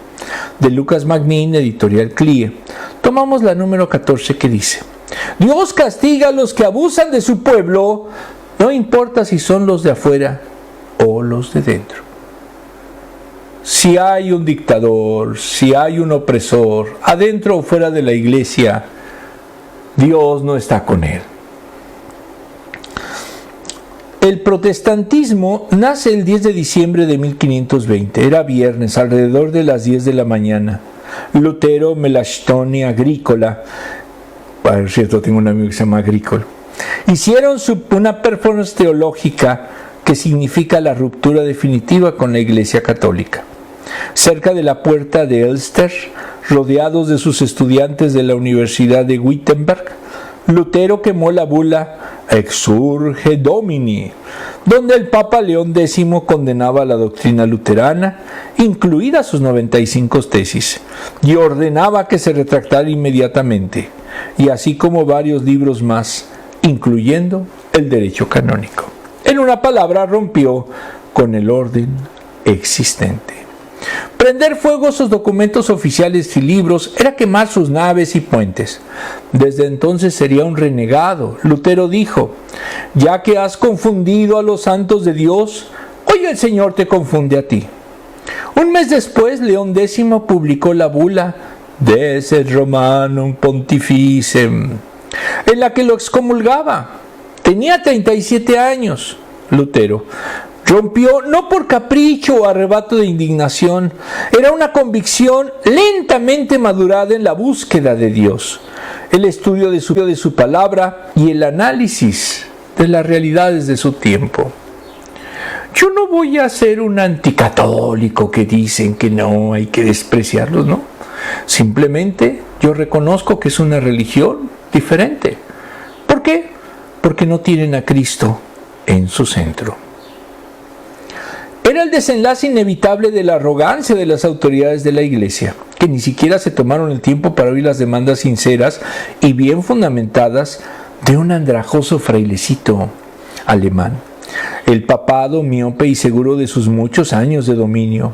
De Lucas Magnin, editorial CLIE, tomamos la número 14 que dice: Dios castiga a los que abusan de su pueblo, no importa si son los de afuera o los de dentro. Si hay un dictador, si hay un opresor, adentro o fuera de la iglesia, Dios no está con él. El protestantismo nace el 10 de diciembre de 1520. Era viernes, alrededor de las 10 de la mañana. Lutero, Melanchthon y Agricola, por cierto, tengo un amigo que se llama Agricola, hicieron una performance teológica que significa la ruptura definitiva con la Iglesia Católica. Cerca de la puerta de Elster, rodeados de sus estudiantes de la Universidad de Wittenberg, Lutero quemó la bula Exsurge Domini, donde el Papa León X condenaba la doctrina luterana, incluidas sus 95 tesis, y ordenaba que se retractara inmediatamente, y así como varios libros más, incluyendo el derecho canónico. En una palabra, rompió con el orden existente. Prender fuego a sus documentos oficiales y libros era quemar sus naves y puentes. Desde entonces sería un renegado. Lutero dijo: ya que has confundido a los santos de Dios, hoy el Señor te confunde a ti. Un mes después, León X publicó la bula Deset Romanum Pontificem, en la que lo excomulgaba. Tenía 37 años. Lutero rompió no por capricho o arrebato de indignación, era una convicción lentamente madurada en la búsqueda de Dios, el estudio de su palabra y el análisis de las realidades de su tiempo. Yo no voy a ser un anticatólico que dicen que no hay que despreciarlos, ¿no? Simplemente yo reconozco que es una religión diferente. ¿Por qué? Porque no tienen a Cristo en su centro. Era el desenlace inevitable de la arrogancia de las autoridades de la Iglesia, que ni siquiera se tomaron el tiempo para oír las demandas sinceras y bien fundamentadas de un andrajoso frailecito alemán. El papado, miope y seguro de sus muchos años de dominio,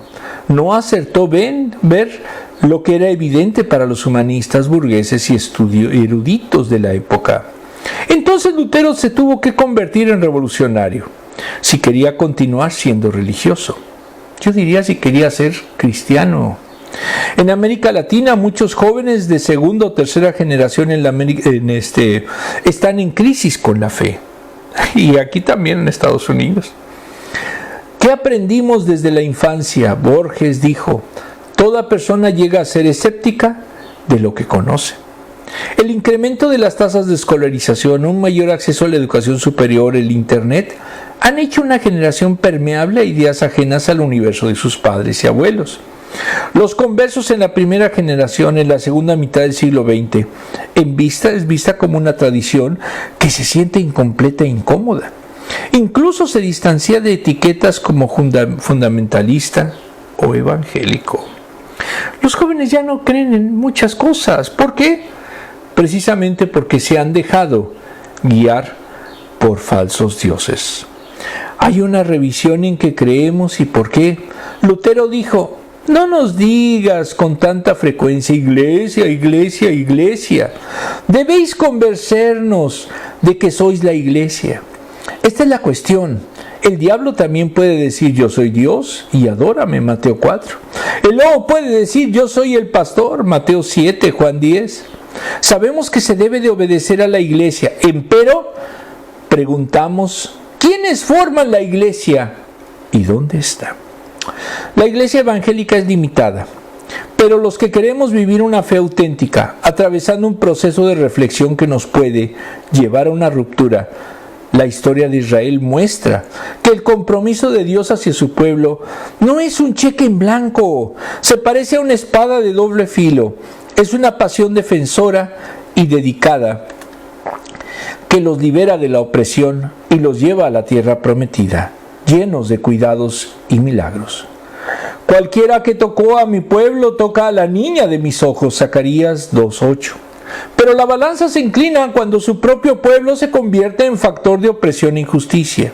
no acertó ver lo que era evidente para los humanistas, burgueses y eruditos de la época. Entonces Lutero se tuvo que convertir en revolucionario si quería continuar siendo religioso. Yo diría si quería ser cristiano. En América Latina, muchos jóvenes de segunda o tercera generación están en crisis con la fe. Y aquí también en Estados Unidos. ¿Qué aprendimos desde la infancia? Borges dijo: toda persona llega a ser escéptica de lo que conoce. El incremento de las tasas de escolarización, un mayor acceso a la educación superior, el Internet, han hecho una generación permeable a ideas ajenas al universo de sus padres y abuelos. Los conversos en la primera generación, en la segunda mitad del siglo XX, es vista como una tradición que se siente incompleta e incómoda. Incluso se distancia de etiquetas como fundamentalista o evangélico. Los jóvenes ya no creen en muchas cosas. ¿Por qué? Precisamente porque se han dejado guiar por falsos dioses. Hay una revisión en que creemos y por qué. Lutero dijo: no nos digas con tanta frecuencia iglesia, iglesia, iglesia. Debéis convencernos de que sois la iglesia. Esta es la cuestión. El diablo también puede decir: yo soy Dios y adórame, Mateo 4. El lobo puede decir: yo soy el pastor, Mateo 7, Juan 10. Sabemos que se debe de obedecer a la iglesia, empero preguntamos: ¿quiénes forman la iglesia y dónde está? La iglesia evangélica es limitada, pero los que queremos vivir una fe auténtica, atravesando un proceso de reflexión que nos puede llevar a una ruptura, la historia de Israel muestra que el compromiso de Dios hacia su pueblo no es un cheque en blanco, se parece a una espada de doble filo. Es una pasión defensora y dedicada que los libera de la opresión y los lleva a la tierra prometida, llenos de cuidados y milagros. Cualquiera que tocó a mi pueblo toca a la niña de mis ojos, Zacarías 2:8. Pero la balanza se inclina cuando su propio pueblo se convierte en factor de opresión e injusticia.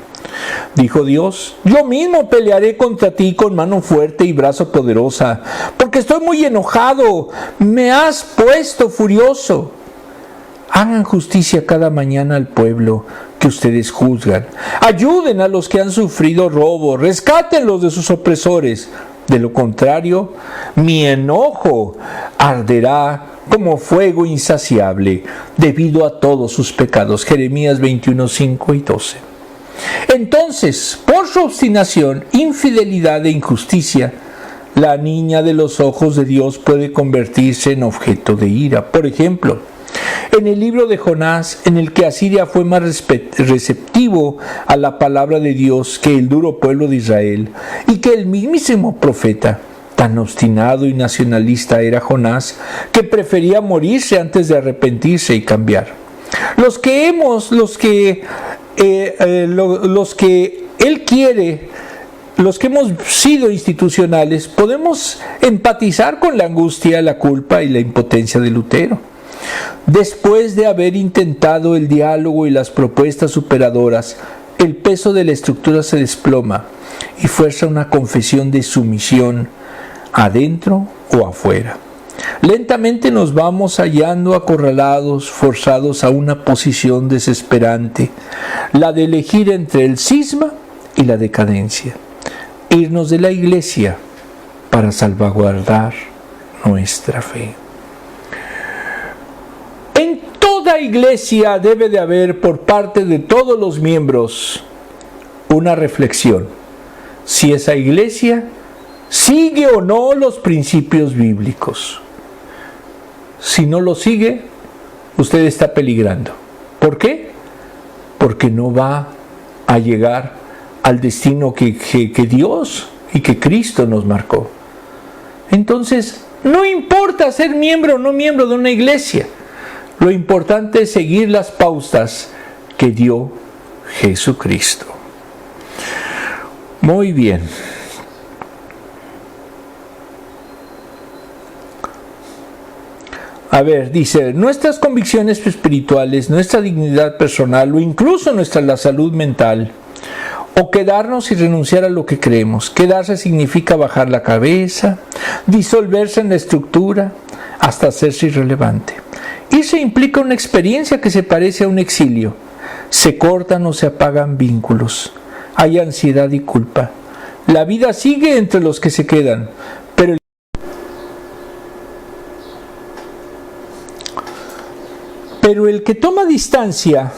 Dijo Dios: yo mismo pelearé contra ti con mano fuerte y brazo poderosa, porque estoy muy enojado, me has puesto furioso. Hagan justicia cada mañana al pueblo que ustedes juzgan. Ayuden a los que han sufrido robo, rescátenlos de sus opresores. De lo contrario, mi enojo arderá como fuego insaciable debido a todos sus pecados. Jeremías 21:5 y 12. Entonces, por su obstinación, infidelidad e injusticia, la niña de los ojos de Dios puede convertirse en objeto de ira. Por ejemplo, en el libro de Jonás, en el que Asiria fue más receptivo a la palabra de Dios que el duro pueblo de Israel, y que el mismísimo profeta, tan obstinado y nacionalista era Jonás, que prefería morirse antes de arrepentirse y cambiar. Los que Él quiere, los que hemos sido institucionales, podemos empatizar con la angustia, la culpa y la impotencia de Lutero. Después de haber intentado el diálogo y las propuestas superadoras, el peso de la estructura se desploma y fuerza una confesión de sumisión, adentro o afuera. Lentamente nos vamos hallando acorralados, forzados a una posición desesperante, la de elegir entre el cisma y la decadencia, irnos de la iglesia para salvaguardar nuestra fe. En toda iglesia debe de haber por parte de todos los miembros una reflexión, si esa iglesia sigue o no los principios bíblicos. Si no lo sigue, usted está peligrando. ¿Por qué? Porque no va a llegar al destino que Dios y que Cristo nos marcó. Entonces, no importa ser miembro o no miembro de una iglesia. Lo importante es seguir las pautas que dio Jesucristo. Muy bien. A ver, dice, nuestras convicciones espirituales, nuestra dignidad personal o incluso la salud mental, o quedarnos y renunciar a lo que creemos. Quedarse significa bajar la cabeza, disolverse en la estructura, hasta hacerse irrelevante. Irse implica una experiencia que se parece a un exilio. Se cortan o se apagan vínculos. Hay ansiedad y culpa. La vida sigue entre los que se quedan, pero el que toma distancia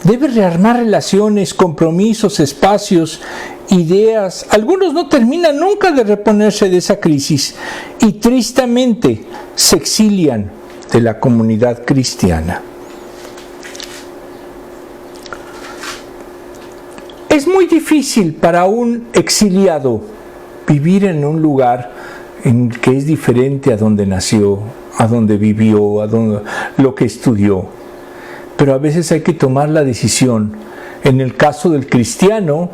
debe rearmar relaciones, compromisos, espacios, ideas. Algunos no terminan nunca de reponerse de esa crisis y tristemente se exilian de la comunidad cristiana. Es muy difícil para un exiliado vivir en un lugar en que es diferente a donde nació, a donde vivió, lo que estudió. Pero a veces hay que tomar la decisión, en el caso del cristiano,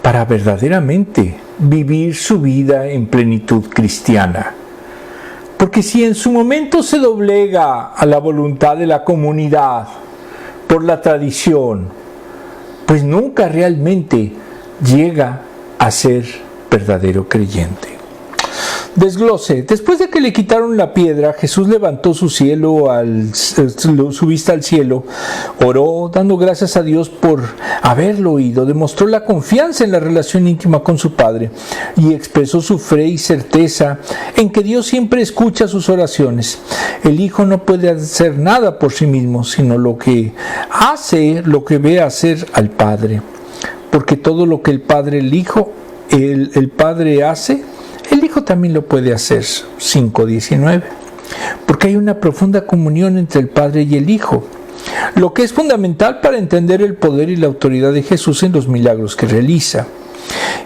para verdaderamente vivir su vida en plenitud cristiana. Porque si en su momento se doblega a la voluntad de la comunidad, por la tradición, pues nunca realmente llega a ser verdadero creyente. Desglose. Después de que le quitaron la piedra, Jesús levantó su vista al cielo, oró, dando gracias a Dios por haberlo oído, demostró la confianza en la relación íntima con su Padre y expresó su fe y certeza en que Dios siempre escucha sus oraciones. El Hijo no puede hacer nada por sí mismo, sino lo que hace, lo que ve hacer al Padre. Porque todo lo que el Padre hace, el Hijo también lo puede hacer. 5:19. Porque hay una profunda comunión entre el Padre y el Hijo, lo que es fundamental para entender el poder y la autoridad de Jesús en los milagros que realiza.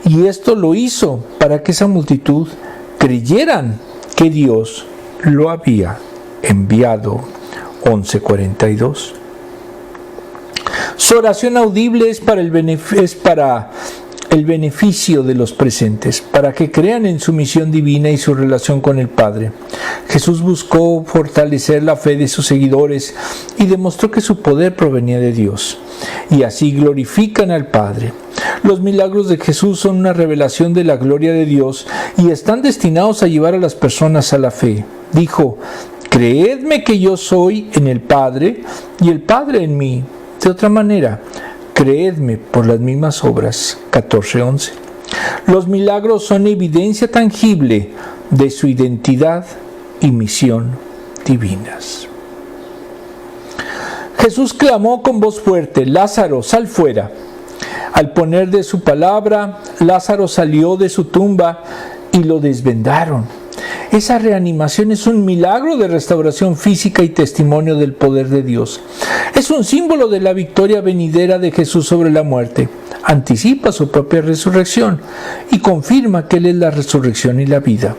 Y esto lo hizo para que esa multitud creyeran que Dios lo había enviado. 11:42. Su oración audible es para el beneficio de los presentes, para que crean en su misión divina y su relación con el Padre. Jesús buscó fortalecer la fe de sus seguidores y demostró que su poder provenía de Dios, y así glorifican al Padre. Los milagros de Jesús son una revelación de la gloria de Dios y están destinados a llevar a las personas a la fe. Dijo: creedme que yo soy en el Padre y el Padre en mí. De otra manera, creedme por las mismas obras. 14:11. Los milagros son evidencia tangible de su identidad y misión divinas. Jesús clamó con voz fuerte: Lázaro, sal fuera. Al poner de su palabra, Lázaro salió de su tumba y lo desvendaron. Esa reanimación es un milagro de restauración física y testimonio del poder de Dios. Es un símbolo de la victoria venidera de Jesús sobre la muerte. Anticipa su propia resurrección y confirma que Él es la resurrección y la vida.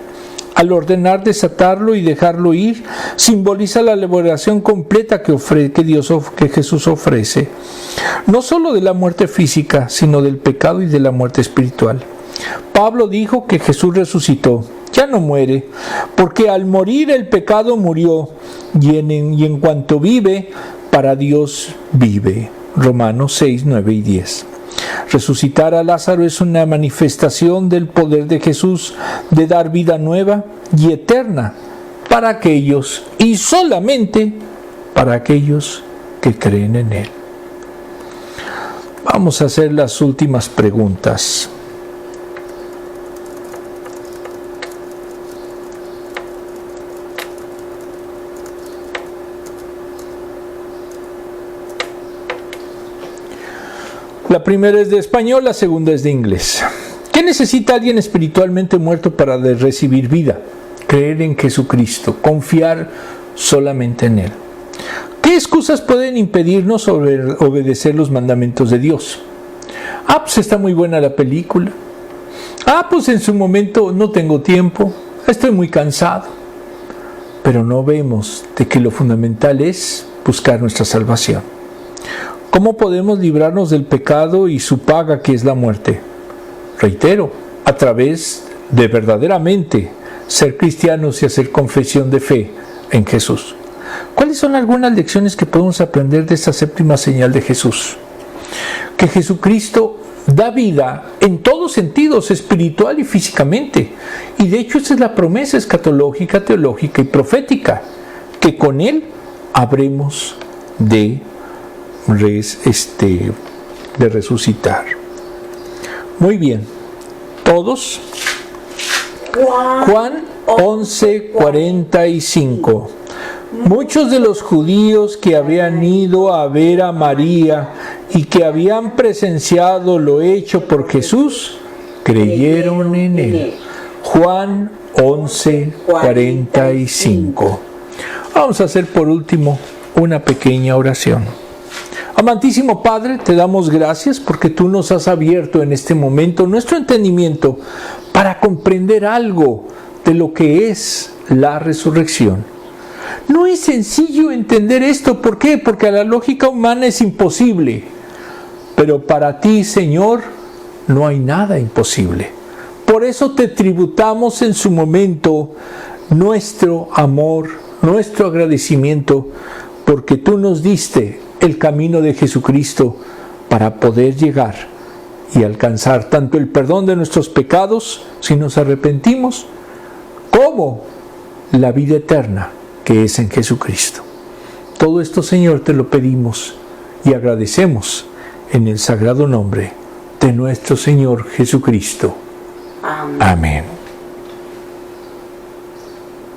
Al ordenar desatarlo y dejarlo ir, simboliza la liberación completa que Jesús ofrece, no solo de la muerte física, sino del pecado y de la muerte espiritual. Pablo dijo que Jesús resucitó, ya no muere, porque al morir el pecado murió, y en cuanto vive, para Dios vive. Romanos 6, 9 y 10. Resucitar a Lázaro es una manifestación del poder de Jesús de dar vida nueva y eterna para aquellos, y solamente para aquellos que creen en Él. Vamos a hacer las últimas preguntas. La primera es de español, la segunda es de inglés. ¿Qué necesita alguien espiritualmente muerto para recibir vida? Creer en Jesucristo, confiar solamente en Él. ¿Qué excusas pueden impedirnos obedecer los mandamientos de Dios? Pues está muy buena la película. Pues en su momento no tengo tiempo, estoy muy cansado. Pero no vemos de que lo fundamental es buscar nuestra salvación. ¿Cómo podemos librarnos del pecado y su paga, que es la muerte? Reitero, a través de verdaderamente ser cristianos y hacer confesión de fe en Jesús. ¿Cuáles son algunas lecciones que podemos aprender de esta séptima señal de Jesús? Que Jesucristo da vida en todos sentidos, espiritual y físicamente. Y de hecho esa es la promesa escatológica, teológica y profética, que con Él habremos de resucitar. Muy bien, todos. Juan 11:45. Muchos de los judíos que habían ido a ver a María y que habían presenciado lo hecho por Jesús, creyeron en Él. Juan 11:45. Vamos a hacer por último una pequeña oración. Amantísimo Padre, te damos gracias porque tú nos has abierto en este momento nuestro entendimiento para comprender algo de lo que es la resurrección. No es sencillo entender esto, ¿por qué? Porque a la lógica humana es imposible, pero para ti, Señor, no hay nada imposible. Por eso te tributamos en su momento nuestro amor, nuestro agradecimiento, porque tú nos diste el camino de Jesucristo para poder llegar y alcanzar tanto el perdón de nuestros pecados, si nos arrepentimos, como la vida eterna que es en Jesucristo. Todo esto, Señor, te lo pedimos y agradecemos en el sagrado nombre de nuestro Señor Jesucristo. Amén.